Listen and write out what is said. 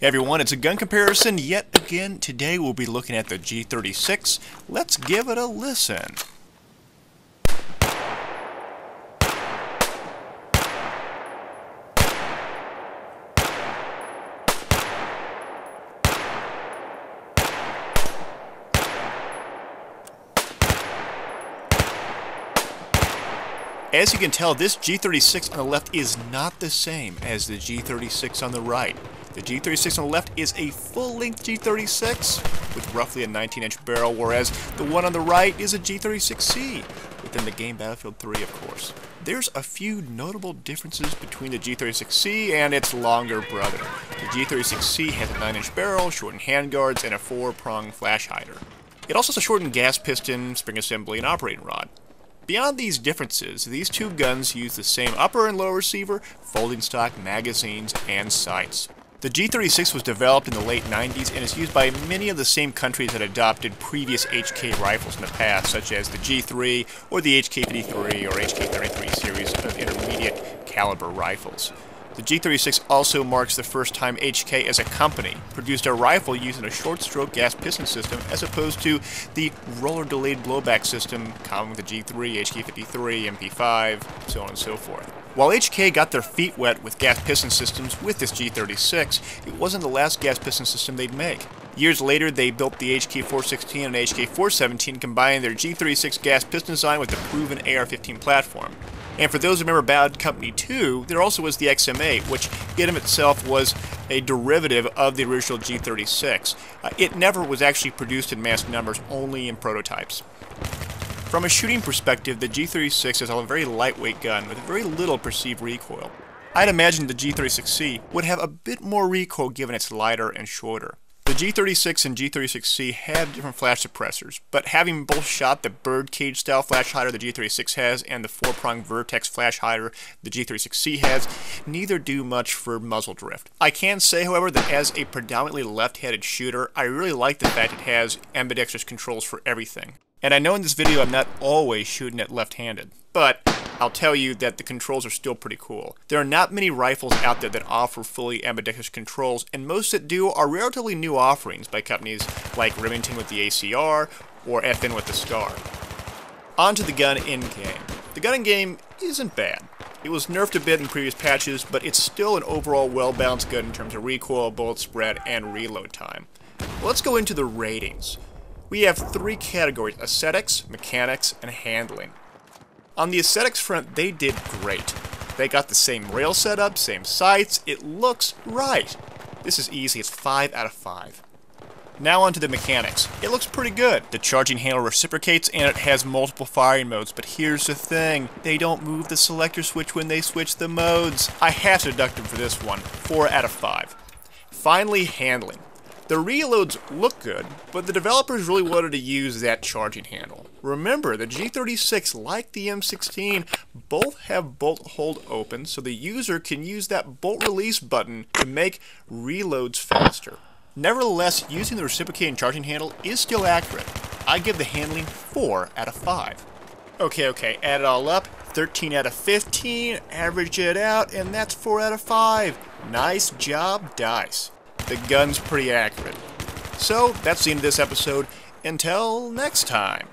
Hey everyone, it's a gun comparison yet again. Today we'll be looking at the G36. Let's give it a listen. As you can tell, this G36 on the left is not the same as the G36 on the right. The G36 on the left is a full-length G36 with roughly a 19-inch barrel, whereas the one on the right is a G36C within the game Battlefield 3, of course. There's a few notable differences between the G36C and its longer brother. The G36C has a 9-inch barrel, shortened handguards, and a 4-prong flash hider. It also has a shortened gas piston, spring assembly, and operating rod. Beyond these differences, these two guns use the same upper and lower receiver, folding stock, magazines, and sights. The G36 was developed in the late 90s and is used by many of the same countries that adopted previous HK rifles in the past, such as the G3 or the HK53 or HK33 series of intermediate caliber rifles. The G36 also marks the first time HK as a company produced a rifle using a short-stroke gas piston system as opposed to the roller-delayed blowback system common with the G3, HK53, MP5, so on and so forth. While HK got their feet wet with gas piston systems with this G36, it wasn't the last gas piston system they'd make. Years later, they built the HK416 and HK417, combining their G36 gas piston design with the proven AR-15 platform. And for those who remember Bad Company 2, there also was the XM8, which in of itself was a derivative of the original G36. It never was actually produced in mass numbers, only in prototypes. From a shooting perspective, the G36 is a very lightweight gun with very little perceived recoil. I'd imagine the G36C would have a bit more recoil given it's lighter and shorter. The G36 and G36C have different flash suppressors, but having both shot the birdcage style flash hider the G36 has and the 4-prong vertex flash hider the G36C has, neither do much for muzzle drift. I can say, however, that as a predominantly left-handed shooter, I really like the fact it has ambidextrous controls for everything. And I know in this video I'm not always shooting it left-handed, but I'll tell you that the controls are still pretty cool. There are not many rifles out there that offer fully ambidextrous controls, and most that do are relatively new offerings by companies like Remington with the ACR or FN with the SCAR. On to the gun in-game. The gun in-game isn't bad. It was nerfed a bit in previous patches, but it's still an overall well-balanced gun in terms of recoil, bullet spread, and reload time. Let's go into the ratings. We have three categories: aesthetics, mechanics, and handling. On the aesthetics front, they did great. They got the same rail setup, same sights, it looks right. This is easy, it's 5 out of 5. Now on to the mechanics. It looks pretty good. The charging handle reciprocates and it has multiple firing modes, but here's the thing, they don't move the selector switch when they switch the modes. I have to deduct them for this one, 4 out of 5. Finally, handling. The reloads look good, but the developers really wanted to use that charging handle. Remember, the G36, like the M16, both have bolt hold open, so the user can use that bolt release button to make reloads faster. Nevertheless, using the reciprocating charging handle is still accurate. I give the handling 4 out of 5. Okay, add it all up, 13 out of 15, average it out, and that's 4 out of 5. Nice job, DICE. The gun's pretty accurate. So, that's the end of this episode. Until next time.